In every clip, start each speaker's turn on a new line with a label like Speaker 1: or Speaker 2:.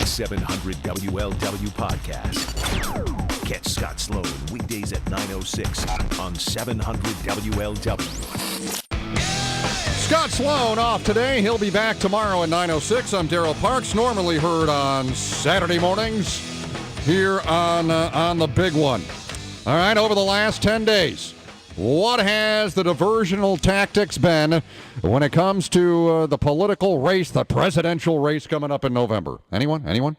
Speaker 1: 700 WLW podcast. Catch Scott Sloan weekdays at 9:06 on 700 WLW.
Speaker 2: Scott Sloan off today. He'll be back tomorrow at 9:06. I'm Daryl Parks, normally heard on Saturday mornings here on the Big One. All right, over the last 10 days, what has the diversional tactics been when it comes to the political race, the presidential race coming up in November? Anyone?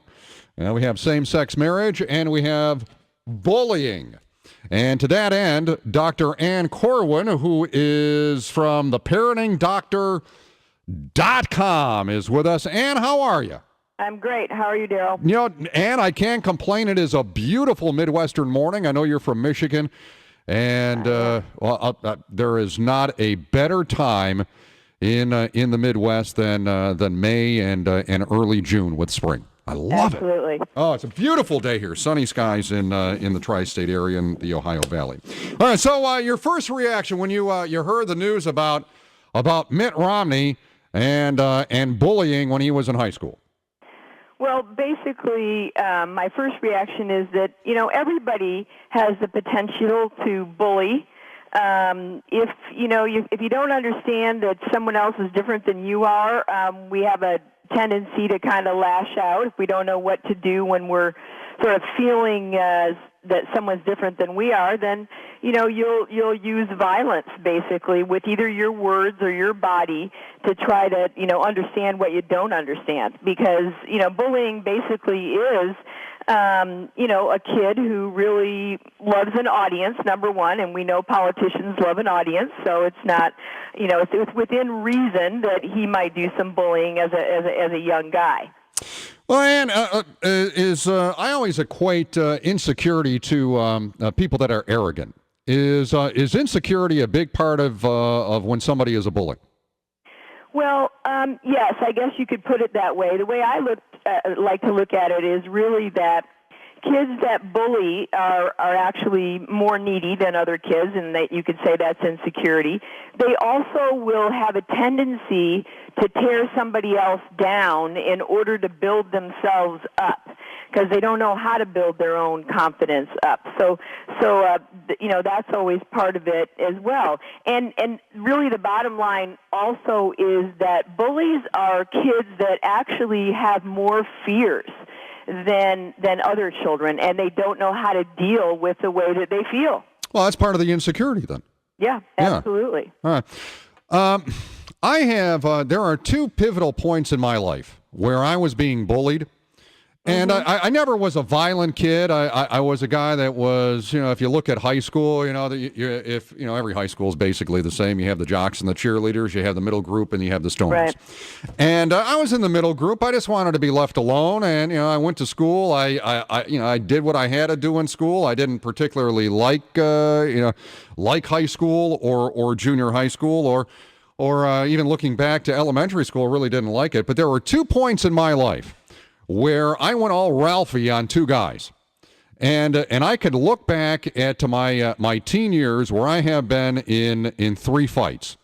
Speaker 2: We have same-sex marriage, and we have bullying. And to that end, Dr. Ann Corwin, who is from theparentingdoctor.com, is with us. Ann, how are you?
Speaker 3: I'm great. How are you, Daryl?
Speaker 2: You know, Ann, I can't complain. It is a beautiful Midwestern morning. I know you're from Michigan. And there is not a better time in the Midwest than May and early June with spring. I love it.
Speaker 3: Absolutely.
Speaker 2: Oh, it's a beautiful day here. Sunny skies in the tri-state area in the Ohio Valley. All right. So your first reaction when you heard the news about Mitt Romney and bullying when he was in high school?
Speaker 3: Well, basically, my first reaction is that, everybody has the potential to bully. If you don't understand that someone else is different than you are, we have a tendency to kind of lash out if we don't know what to do when we're sort of feeling that someone's different than we are. Then you'll use violence basically with either your words or your body to try to understand what you don't understand, because bullying basically is a kid who really loves an audience, number one, and we know politicians love an audience, so it's not, it's within reason that he might do some bullying as a young guy.
Speaker 2: Well, Ann, I always equate insecurity to people that are arrogant. Is insecurity a big part of when somebody is a bully?
Speaker 3: Well, yes, I guess you could put it that way. The way I like to look at it is really that kids that bully are actually more needy than other kids, and that you could say that's insecurity. They also will have a tendency to tear somebody else down in order to build themselves up, because they don't know how to build their own confidence up. So that's always part of it as well. And really the bottom line also is that bullies are kids that actually have more fears than other children, and they don't know how to deal with the way that they feel.
Speaker 2: Well, that's part of the insecurity then.
Speaker 3: Yeah, absolutely.
Speaker 2: Yeah. All right. I have, there are two pivotal points in my life where I was being bullied. And I never was a violent kid. I was a guy that was, if you look at high school, every high school is basically the same. You have the jocks and the cheerleaders, you have the middle group, and you have the stoners.
Speaker 3: Right.
Speaker 2: And I was in the middle group. I just wanted to be left alone. And, I went to school. I did what I had to do in school. I didn't particularly like high school or junior high school or even looking back to elementary school, really didn't like it. But there were 2 points in my life where I went all Ralphie on two guys. And I could look back to my teen years where I have been in 3 fights.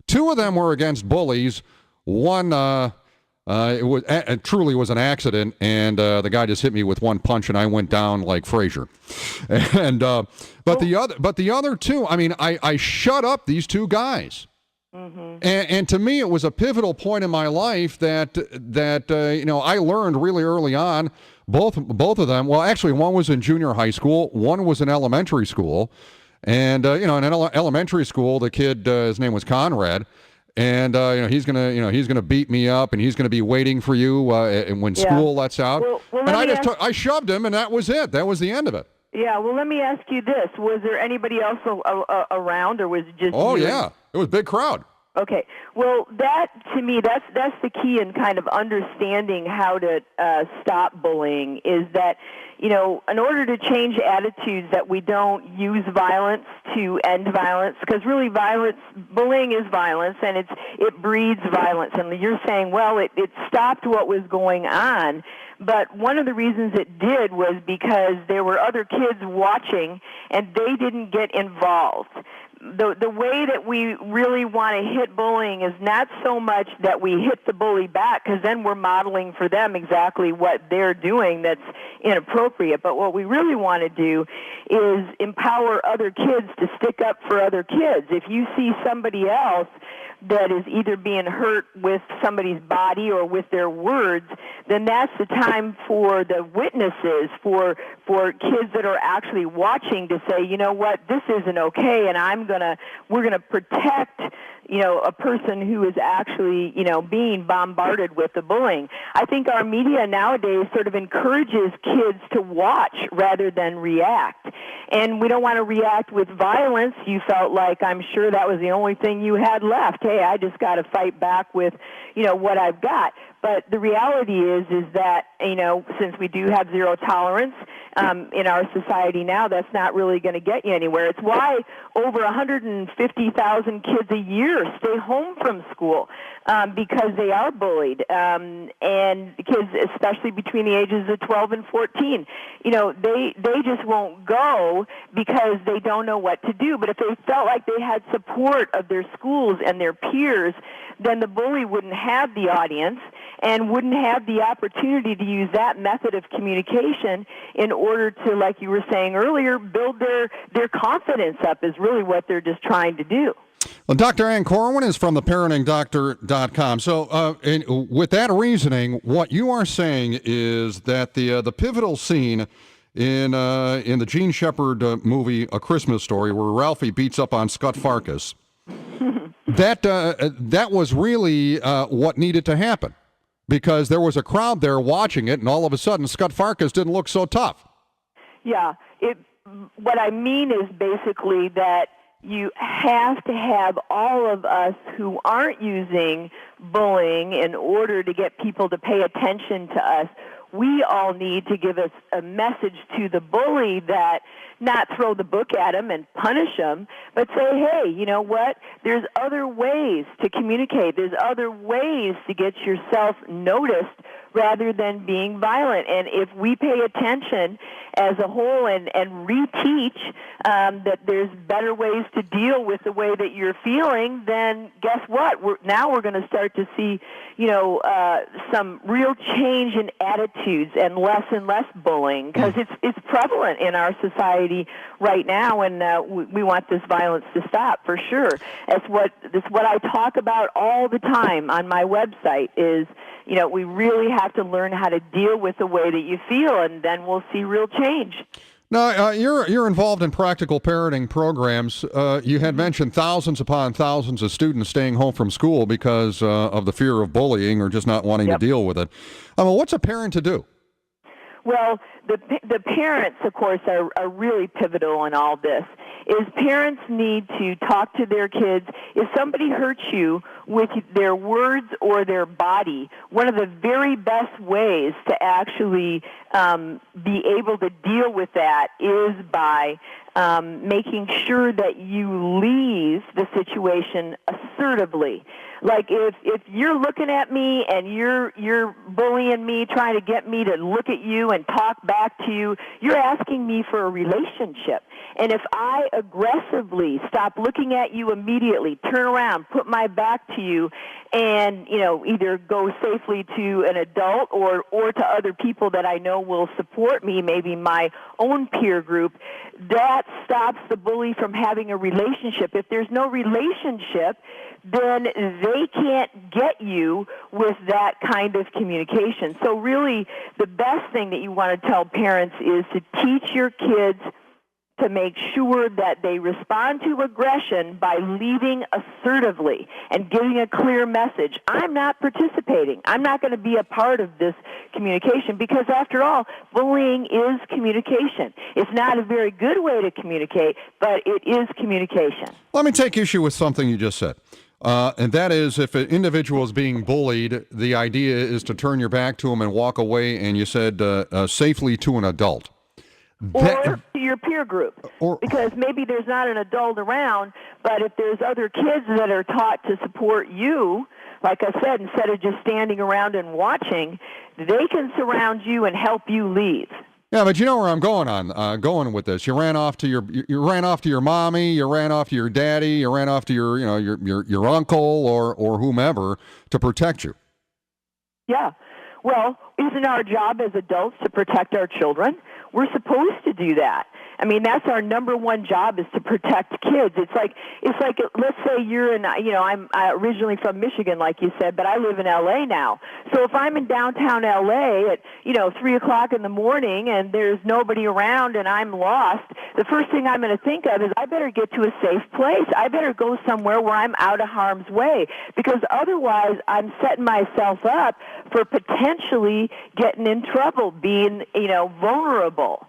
Speaker 2: 2 of them were against bullies. One it truly was an accident, and the guy just hit me with one punch, and I went down like Frazier. And but the other 2, I mean, I shut up these 2 guys. Mm-hmm. And to me, it was a pivotal point in my life that I learned really early on. Both of them. Well, actually, one was in junior high school. One was in elementary school. And in elementary school, the kid, his name was Conrad, and he's gonna beat me up, and he's gonna be waiting for you when school lets out.
Speaker 3: Well,
Speaker 2: and I shoved him, and that was it. That was the end of it.
Speaker 3: Yeah. Well, let me ask you this: was there anybody else around, or was it just?
Speaker 2: Oh
Speaker 3: you?
Speaker 2: Yeah, it was a big crowd.
Speaker 3: Okay. Well, that to me, that's the key in kind of understanding how to stop bullying. Is that in order to change attitudes, that we don't use violence to end violence, because really bullying is violence, and it breeds violence. And you're saying, well, it stopped what was going on. But one of the reasons it did was because there were other kids watching, and they didn't get involved. the way that we really want to hit bullying is not so much that we hit the bully back, because then we're modeling for them exactly what they're doing that's inappropriate. But what we really want to do is empower other kids to stick up for other kids. If you see somebody else that is either being hurt with somebody's body or with their words, then that's the time for the witnesses, for kids that are actually watching to say, you know what, this isn't okay, and we're gonna protect, a person who is actually, being bombarded with the bullying. I think our media nowadays sort of encourages kids to watch rather than react. And we don't want to react with violence. You felt like, I'm sure that was the only thing you had left. Hey, I just got to fight back with, what I've got. But the reality is that, since we do have zero tolerance in our society now, that's not really going to get you anywhere. It's why over 150,000 kids a year stay home from school because they are bullied. And kids, especially between the ages of 12 and 14, they just won't go because they don't know what to do. But if they felt like they had support of their schools and their peers, then the bully wouldn't have the audience and wouldn't have the opportunity to use that method of communication in order to, like you were saying earlier, build their confidence up is really what they're just trying to do.
Speaker 2: Well, Dr. Ann Corwin is from theparentingdoctor.com. So with that reasoning, what you are saying is that the pivotal scene in the Gene Shepard movie A Christmas Story, where Ralphie beats up on Scut Farkus, that was really what needed to happen, because there was a crowd there watching it, and all of a sudden Scut Farkus didn't look so tough.
Speaker 3: Yeah. What I mean is basically that you have to have all of us who aren't using bullying in order to get people to pay attention to us. We all need to give us a message to the bully that not throw the book at him and punish him, but say, hey, you know what? There's other ways to communicate. There's other ways to get yourself noticed rather than being violent. And if we pay attention as a whole and reteach that there's better ways to deal with the way that you're feeling, then guess what? Now we're going to start to see, some real change in attitudes and less bullying, because it's prevalent in our society right now, and we want this violence to stop for sure. That's what I talk about all the time on my website is, we really have to learn how to deal with the way that you feel, and then we'll see real change.
Speaker 2: Now, you're involved in practical parenting programs. You had mentioned thousands upon thousands of students staying home from school because of the fear of bullying or just not wanting to deal with it. What's a parent to do?
Speaker 3: Well, the parents, of course, are really pivotal in all this. Parents need to talk to their kids. If somebody hurts you with their words or their body, one of the very best ways to actually be able to deal with that is by making sure that you leave the situation assertively. Like if you're looking at me and you're bullying me, trying to get me to look at you and talk back to you, you're asking me for a relationship. And if I aggressively stop looking at you immediately, turn around, put my back to you, and either go safely to an adult or to other people that I know will support me, maybe my own peer group, that stops the bully from having a relationship. If there's no relationship, then they can't get you with that kind of communication. So really, the best thing that you want to tell parents is to teach your kids to make sure that they respond to aggression by leaving assertively and giving a clear message. I'm not participating. I'm not going to be a part of this communication, because after all, bullying is communication. It's not a very good way to communicate, but it is communication.
Speaker 2: Let me take issue with something you just said. And that is, if an individual is being bullied, the idea is to turn your back to him and walk away, and you said safely to an adult.
Speaker 3: Or to your peer group, because maybe there's not an adult around, but if there's other kids that are taught to support you, like I said, instead of just standing around and watching, they can surround you and help you leave.
Speaker 2: Yeah, but you know where I'm going with this. You ran off to your mommy, you ran off to your daddy, you ran off to your uncle or whomever to protect you.
Speaker 3: Yeah. Well, isn't our job as adults to protect our children? We're supposed to do that. I mean, that's our number one job, is to protect kids. It's like let's say you're in, I'm originally from Michigan, like you said, but I live in L.A. now. So if I'm in downtown L.A. at 3:00 in the morning and there's nobody around and I'm lost, the first thing I'm going to think of is I better get to a safe place. I better go somewhere where I'm out of harm's way, because otherwise I'm setting myself up for potentially getting in trouble, being vulnerable.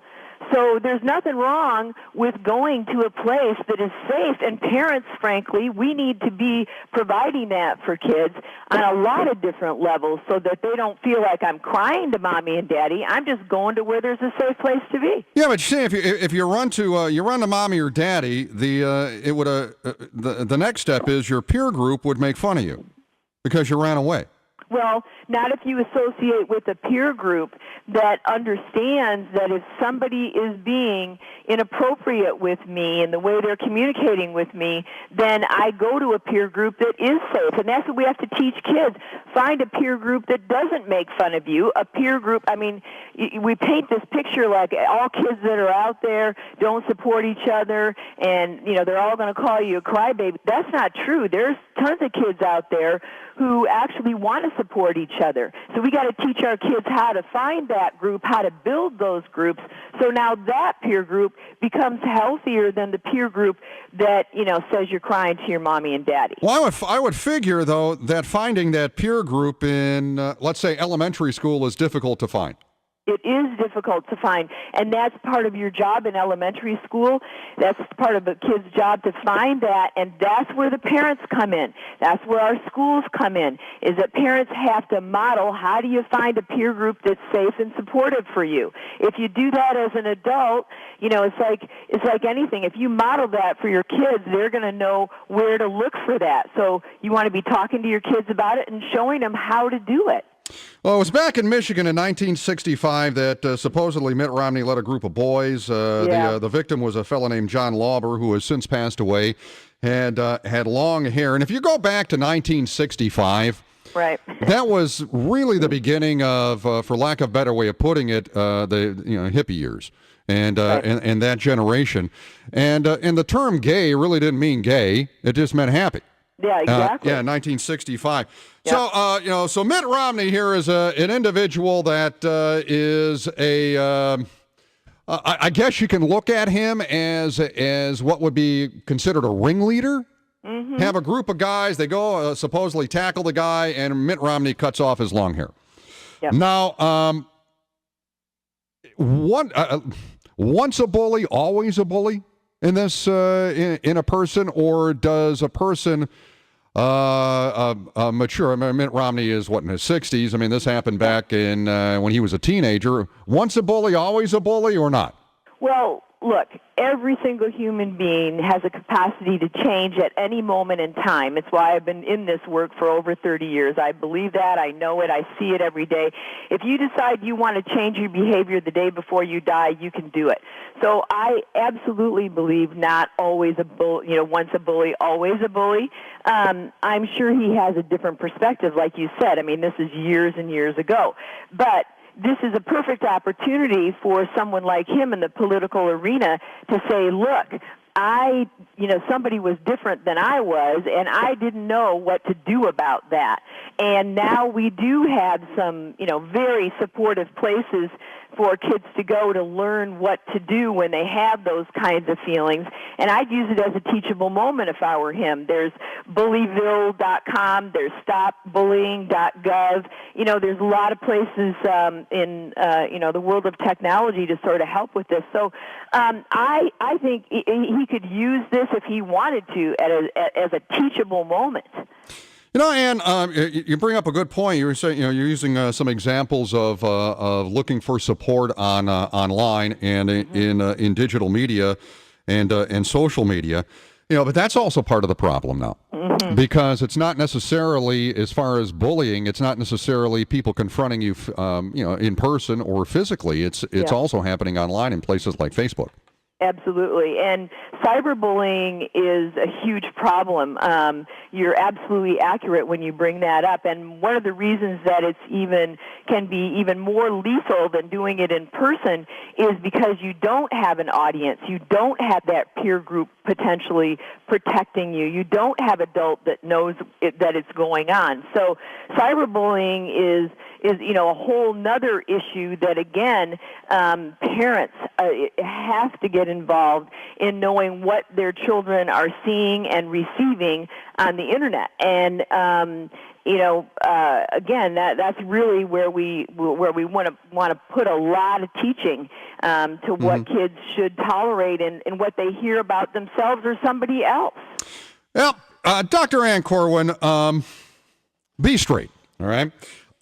Speaker 3: So there's nothing wrong with going to a place that is safe, and parents, frankly, we need to be providing that for kids on a lot of different levels so that they don't feel like I'm crying to mommy and daddy. I'm just going to where there's a safe place to be.
Speaker 2: Yeah, but see, if you run to mommy or daddy, the next step is your peer group would make fun of you because you ran away.
Speaker 3: Well, not if you associate with a peer group that understands that if somebody is being inappropriate with me and the way they're communicating with me, then I go to a peer group that is safe. And that's what we have to teach kids. Find a peer group that doesn't make fun of you. A peer group, I mean, we paint this picture like all kids that are out there don't support each other and, they're all going to call you a crybaby. That's not true. There's tons of kids out there who actually want to support each other. So we got to teach our kids how to find that group, how to build those groups. So now that peer group becomes healthier than the peer group that, says you're crying to your mommy and daddy.
Speaker 2: Well, I would figure, though, that finding that peer group in, let's say, elementary school is difficult to find.
Speaker 3: It is difficult to find, and that's part of your job in elementary school. That's part of a kid's job to find that, and that's where the parents come in. That's where our schools come in, is that parents have to model how do you find a peer group that's safe and supportive for you. If you do that as an adult, it's like anything. If you model that for your kids, they're going to know where to look for that. So you want to be talking to your kids about it and showing them how to do it.
Speaker 2: Well, it was back in Michigan in 1965 that supposedly Mitt Romney led a group of boys. The victim was a fellow named John Lauber, who has since passed away, had long hair. And if you go back to 1965,
Speaker 3: right,
Speaker 2: that was really the beginning of, for lack of a better way of putting it, the hippie years and that generation. And the term gay really didn't mean gay; it just meant happy.
Speaker 3: Yeah, exactly.
Speaker 2: 1965.
Speaker 3: Yep.
Speaker 2: So Mitt Romney here is an individual that is I guess you can look at him as what would be considered a ringleader. Mm-hmm. Have a group of guys, they go supposedly tackle the guy, and Mitt Romney cuts off his long hair.
Speaker 3: Yep.
Speaker 2: Now, once a bully, always a bully in this in a person, or does a person mature? I mean, Mitt Romney is in his 60s. I mean, this happened back in when he was a teenager. Once a bully, always a bully, or not?
Speaker 3: Well, look, every single human being has a capacity to change at any moment in time. It's why I've been in this work for over 30 years. I believe that. I know it. I see it every day. If you decide you want to change your behavior the day before you die, you can do it. So I absolutely believe not always a bully, once a bully, always a bully. I'm sure he has a different perspective, like you said. I mean, this is years and years ago. But this is a perfect opportunity for someone like him in the political arena to say, look, somebody was different than I was, and I didn't know what to do about that. And now we do have some, very supportive places for kids to go to learn what to do when they have those kinds of feelings. And I'd use it as a teachable moment if I were him. There's bullyville.com, there's stopbullying.gov. There's a lot of places in the world of technology to sort of help with this. So I think he could use this if he wanted to as a teachable moment.
Speaker 2: Ann, you bring up a good point. You were saying, you're using some examples of looking for support online and in digital media and social media. But that's also part of the problem now. Because it's not necessarily, as far as bullying, it's not necessarily people confronting you, in person or physically. It's also happening online in places like Facebook.
Speaker 3: Absolutely. And cyberbullying is a huge problem. You're absolutely accurate when you bring that up. And one of the reasons that can be even more lethal than doing it in person is because you don't have an audience. You don't have that peer group potentially protecting you. You don't have adult that knows that it's going on. So cyberbullying is a whole nother issue that, again, parents have to get involved in knowing what their children are seeing and receiving on the internet. And again, that's really where we want to put a lot of teaching to what kids should tolerate and what they hear about themselves or somebody else.
Speaker 2: Well, Dr. Ann Corwin, be straight, all right?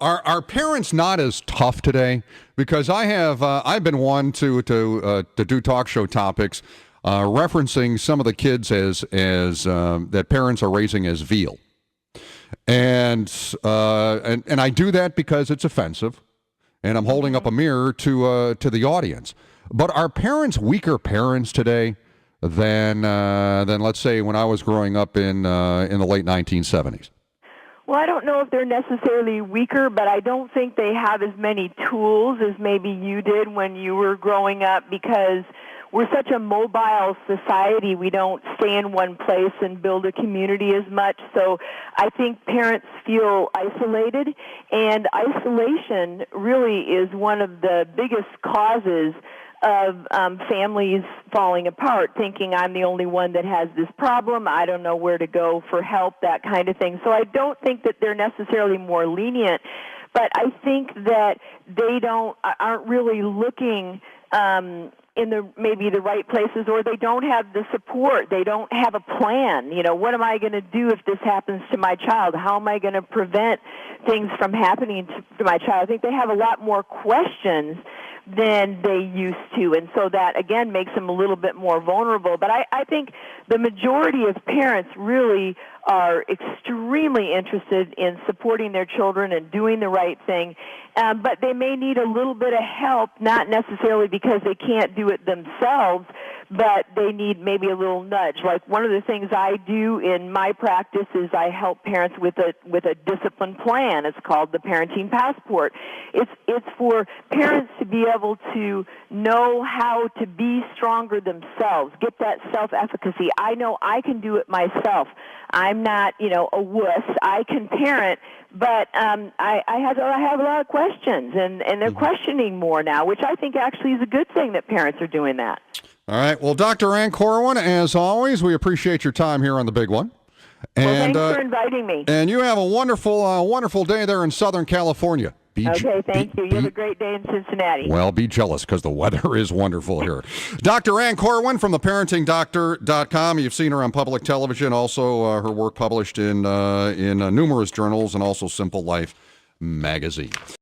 Speaker 2: Are parents not as tough today? Because I've been one to do talk show topics referencing some of the kids as that parents are raising as veal, and I do that because it's offensive, and I'm holding up a mirror to the audience. But are parents weaker parents today than let's say when I was growing up in the late 1970s?
Speaker 3: Well, I don't know if they're necessarily weaker, but I don't think they have as many tools as maybe you did when you were growing up, because we're such a mobile society. We don't stay in one place and build a community as much. So I think parents feel isolated, and isolation really is one of the biggest causes of families falling apart, thinking I'm the only one that has this problem, I don't know where to go for help, that kind of thing. So I don't think that they're necessarily more lenient, but I think that they aren't really looking in maybe the right places, or they don't have the support. They don't have a plan. What am I going to do if this happens to my child? How am I going to prevent things from happening to my child? I think they have a lot more questions than they used to, and so that, again, makes them a little bit more vulnerable. But I think the majority of parents really are extremely interested in supporting their children and doing the right thing, but they may need a little bit of help, not necessarily because they can't do it themselves, but they need maybe a little nudge. Like one of the things I do in my practice is I help parents with a discipline plan. It's called the Parenting Passport. It's for parents to be able to know how to be stronger themselves, get that self-efficacy. I know I can do it myself. I'm not, a wuss. I can parent, but I have a lot of questions, and they're questioning more now, which I think actually is a good thing that parents are doing that.
Speaker 2: All right. Well, Dr. Ann Corwin, as always, we appreciate your time here on The Big One.
Speaker 3: And, well, thanks for inviting me.
Speaker 2: And you have a wonderful day there in Southern California.
Speaker 3: Okay, thank you. You have a great day in Cincinnati.
Speaker 2: Well, be jealous because the weather is wonderful here. Dr. Ann Corwin from theparentingdoctor.com. You've seen her on public television, also her work published in numerous journals, and also Simple Life magazine.